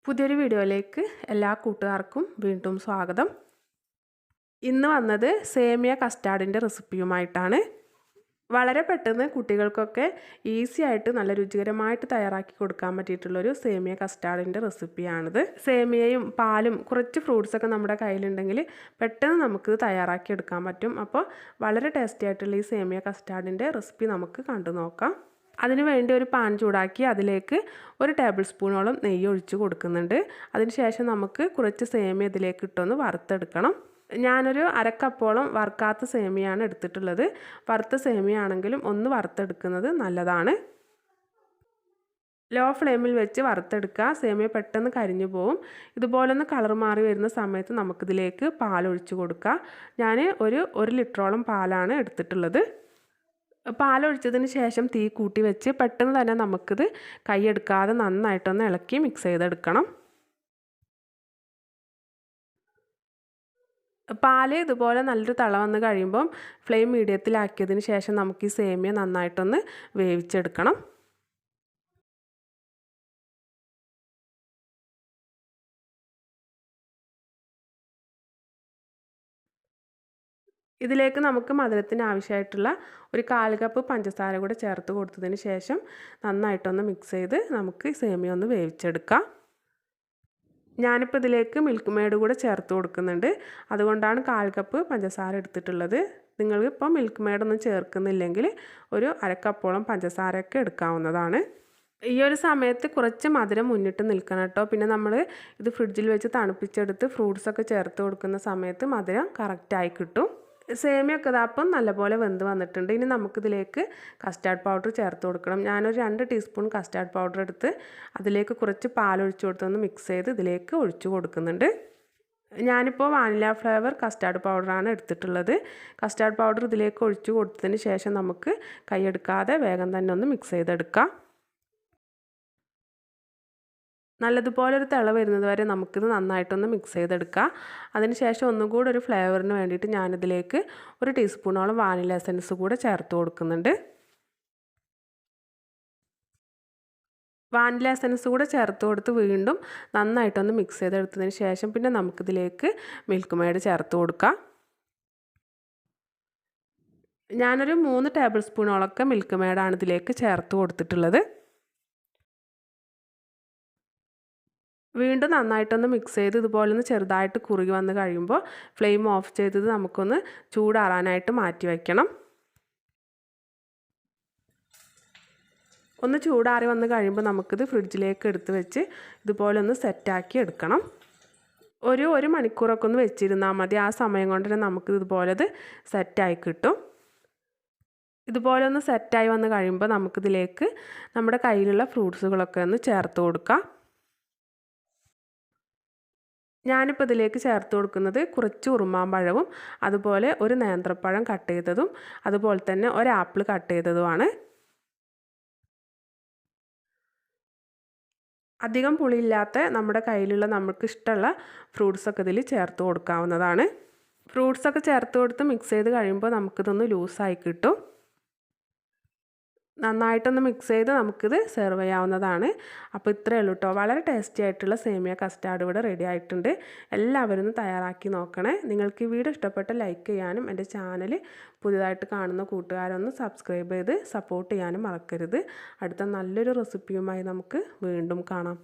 പുതിയൊരു വീഡിയോയിലേക്ക് എല്ലാ കൂട്ടുകാർക്കും വീണ്ടും സ്വാഗതം. ഇന്ന് വന്നത് സേമിയ കസ്റ്റാർഡിൻ്റെ റെസിപ്പിയുമായിട്ടാണ്. വളരെ പെട്ടെന്ന് കുട്ടികൾക്കൊക്കെ ഈസി ആയിട്ട് നല്ല രുചികരമായിട്ട് തയ്യാറാക്കി കൊടുക്കാൻ പറ്റിയിട്ടുള്ളൊരു സേമിയ കസ്റ്റാർഡിൻ്റെ റെസിപ്പിയാണിത്. സേമിയയും പാലും കുറച്ച് ഫ്രൂട്ട്സൊക്കെ നമ്മുടെ കയ്യിലുണ്ടെങ്കിൽ പെട്ടെന്ന് നമുക്ക് തയ്യാറാക്കി എടുക്കാൻ പറ്റും. അപ്പോൾ വളരെ ടേസ്റ്റി ആയിട്ടുള്ള ഈ സേമിയ കസ്റ്റാർഡിൻ്റെ റെസിപ്പി നമുക്ക് കണ്ടു നോക്കാം. അതിന് വേണ്ടി ഒരു പാൻ ചൂടാക്കി അതിലേക്ക് 1 ടേബിൾ സ്പൂണോളം നെയ്യ് ഒഴിച്ച് കൊടുക്കുന്നുണ്ട്. അതിനുശേഷം നമുക്ക് കുറച്ച് സേമിയ ഇതിലേക്ക് ഇട്ടൊന്ന് വറുത്തെടുക്കണം. ഞാനൊരു അരക്കപ്പോളം വറുക്കാത്ത സേമിയാണ് എടുത്തിട്ടുള്ളത്. വറുത്ത സേമിയ ആണെങ്കിലും ഒന്ന് വറുത്തെടുക്കുന്നത് നല്ലതാണ്. ലോ ഫ്ലെയിമിൽ വെച്ച് വറുത്തെടുക്കുക. സേമിയ പെട്ടെന്ന് കരിഞ്ഞു പോവും. ഇതുപോലൊന്ന് കളർ മാറി വരുന്ന സമയത്ത് നമുക്കിതിലേക്ക് പാലൊഴിച്ച് കൊടുക്കുക. ഞാൻ ഒരു 1 ലിറ്ററോളം പാലാണ് എടുത്തിട്ടുള്ളത്. പാലൊഴിച്ചതിന് ശേഷം തീ കൂട്ടി വെച്ച് പെട്ടെന്ന് തന്നെ നമുക്കിത് കൈയെടുക്കാതെ നന്നായിട്ടൊന്ന് ഇളക്കി മിക്സ് ചെയ്തെടുക്കണം. പാല് ഇതുപോലെ നല്ലൊരു തള വന്ന് കഴിയുമ്പം ഫ്ലെയിം മീഡിയത്തിലാക്കിയതിന് ശേഷം നമുക്ക് ഈ സേമിയ നന്നായിട്ടൊന്ന് വേവിച്ചെടുക്കണം. ഇതിലേക്ക് നമുക്ക് മധുരത്തിന് ആവശ്യമായിട്ടുള്ള ഒരു 1/4 കപ്പ് പഞ്ചസാര കൂടെ ചേർത്ത് കൊടുത്തതിന് ശേഷം നന്നായിട്ടൊന്ന് മിക്സ് ചെയ്ത് നമുക്ക് സേമിയ ഒന്ന് വേവിച്ചെടുക്കാം. ഞാനിപ്പോൾ ഇതിലേക്ക് മിൽക്ക് മെയ്ഡ് കൂടെ ചേർത്ത് കൊടുക്കുന്നുണ്ട്. അതുകൊണ്ടാണ് 1/4 കപ്പ് പഞ്ചസാര എടുത്തിട്ടുള്ളത്. നിങ്ങൾക്കിപ്പോൾ മിൽക്ക് മെയ്ഡൊന്നും ചേർക്കുന്നില്ലെങ്കിൽ ഒരു 1/2 കപ്പോളം പഞ്ചസാരയൊക്കെ എടുക്കാവുന്നതാണ്. ഈ ഒരു സമയത്ത് കുറച്ച് മധുരം മുന്നിട്ട് നിൽക്കണം കേട്ടോ. പിന്നെ നമ്മൾ ഇത് ഫ്രിഡ്ജിൽ വെച്ച് തണുപ്പിച്ചെടുത്ത് ഫ്രൂട്ട്സൊക്കെ ചേർത്ത് കൊടുക്കുന്ന സമയത്ത് മധുരം കറക്റ്റായി കിട്ടും. സേമിയൊക്കെ അപ്പം നല്ലപോലെ വെന്ത് വന്നിട്ടുണ്ട്. ഇനി നമുക്കിതിലേക്ക് കസ്റ്റാർഡ് പൗഡർ ചേർത്ത് കൊടുക്കണം. ഞാനൊരു 2 ടീസ്പൂൺ കസ്റ്റാർഡ് പൗഡർ എടുത്ത് അതിലേക്ക് കുറച്ച് പാലൊഴിച്ച് കൊടുത്തൊന്ന് മിക്സ് ചെയ്ത് ഇതിലേക്ക് ഒഴിച്ചു കൊടുക്കുന്നുണ്ട്. ഞാനിപ്പോൾ വാനില ഫ്ലേവർ കസ്റ്റാർഡ് പൗഡറാണ് എടുത്തിട്ടുള്ളത്. കസ്റ്റാർഡ് പൗഡർ ഇതിലേക്ക് ഒഴിച്ചു കൊടുത്തതിന് ശേഷം നമുക്ക് കൈയെടുക്കാതെ വേഗം തന്നെ ഒന്ന് മിക്സ് ചെയ്തെടുക്കാം. നല്ലതുപോലെ ഒരു തിള വരുന്നത് വരെ നമുക്കിത് നന്നായിട്ടൊന്ന് മിക്സ് ചെയ്തെടുക്കാം. അതിനുശേഷം ഒന്നും കൂടെ ഒരു ഫ്ലേവറിന് വേണ്ടിയിട്ട് ഞാനിതിലേക്ക് 1 ടീസ്പൂണോളം വാനില എസൻസ് കൂടെ ചേർത്ത് കൊടുക്കുന്നുണ്ട്. വാനില എസൻസ് കൂടെ ചേർത്ത് കൊടുത്ത് വീണ്ടും നന്നായിട്ടൊന്ന് മിക്സ് ചെയ്തെടുത്തതിന് ശേഷം പിന്നെ നമുക്കിതിലേക്ക് മിൽക്ക് മെയ്ഡ് ചേർത്ത് കൊടുക്കാം. ഞാനൊരു 3 ടേബിൾ സ്പൂണോളൊക്കെ മിൽക്ക് മെയ്ഡാണ് ഇതിലേക്ക് ചേർത്ത് കൊടുത്തിട്ടുള്ളത്. വീണ്ടും നന്നായിട്ടൊന്ന് മിക്സ് ചെയ്ത് ഇതുപോലെ ഒന്ന് ചെറുതായിട്ട് കുറുകി വന്ന് കഴിയുമ്പോൾ ഫ്ലെയിം ഓഫ് ചെയ്തത് നമുക്കൊന്ന് ചൂടാറാനായിട്ട് മാറ്റി വയ്ക്കണം. ഒന്ന് ചൂടാറി വന്ന് കഴിയുമ്പോൾ നമുക്കിത് ഫ്രിഡ്ജിലേക്ക് എടുത്ത് വെച്ച് ഇതുപോലെ ഒന്ന് സെറ്റാക്കി എടുക്കണം. ഒരു മണിക്കൂറൊക്കെ ഒന്ന് വെച്ചിരുന്നാൽ മതി. ആ സമയം കൊണ്ട് തന്നെ നമുക്ക് ഇതുപോലെ ഇത് സെറ്റായി കിട്ടും. ഇതുപോലെ ഒന്ന് സെറ്റായി വന്ന് കഴിയുമ്പോൾ നമുക്കിതിലേക്ക് നമ്മുടെ കയ്യിലുള്ള ഫ്രൂട്ട്സുകളൊക്കെ ഒന്ന് ചേർത്ത് കൊടുക്കാം. ഞാനിപ്പോൾ ഇതിലേക്ക് ചേർത്ത് കൊടുക്കുന്നത് കുറച്ച് ഉറുമാമ്പഴവും അതുപോലെ ഒരു നേന്ത്രപ്പഴം കട്ട് ചെയ്തതും അതുപോലെ തന്നെ ഒരു ആപ്പിൾ കട്ട് ചെയ്തതുമാണ്. അധികം പുളിയില്ലാത്ത നമ്മുടെ കയ്യിലുള്ള നമുക്ക് ഇഷ്ടമുള്ള ഫ്രൂട്ട്സൊക്കെ ഇതിൽ ചേർത്ത് കൊടുക്കാവുന്നതാണ്. ഫ്രൂട്ട്സൊക്കെ ചേർത്ത് കൊടുത്ത് മിക്സ് ചെയ്ത് കഴിയുമ്പോൾ നമുക്കിതൊന്ന് ലൂസായി കിട്ടും. നന്നായിട്ടൊന്ന് മിക്സ് ചെയ്ത് നമുക്കിത് സെർവ് ചെയ്യാവുന്നതാണ്. അപ്പോൾ ഇത്രയേ ഉള്ളൂ കേട്ടോ. വളരെ ടേസ്റ്റി ആയിട്ടുള്ള സേമിയ കസ്റ്റാർഡ് ഇവിടെ റെഡി ആയിട്ടുണ്ട്. എല്ലാവരും ഒന്ന് തയ്യാറാക്കി നോക്കണേ. നിങ്ങൾക്ക് ഈ വീഡിയോ ഇഷ്ടപ്പെട്ട ലൈക്ക് ചെയ്യാനും എൻ്റെ ചാനൽ പുതിയതായിട്ട് കാണുന്ന കൂട്ടുകാരൊന്ന് സബ്സ്ക്രൈബ് ചെയ്ത് സപ്പോർട്ട് ചെയ്യാനും മറക്കരുത്. അടുത്ത നല്ലൊരു റെസിപ്പിയുമായി നമുക്ക് വീണ്ടും കാണാം.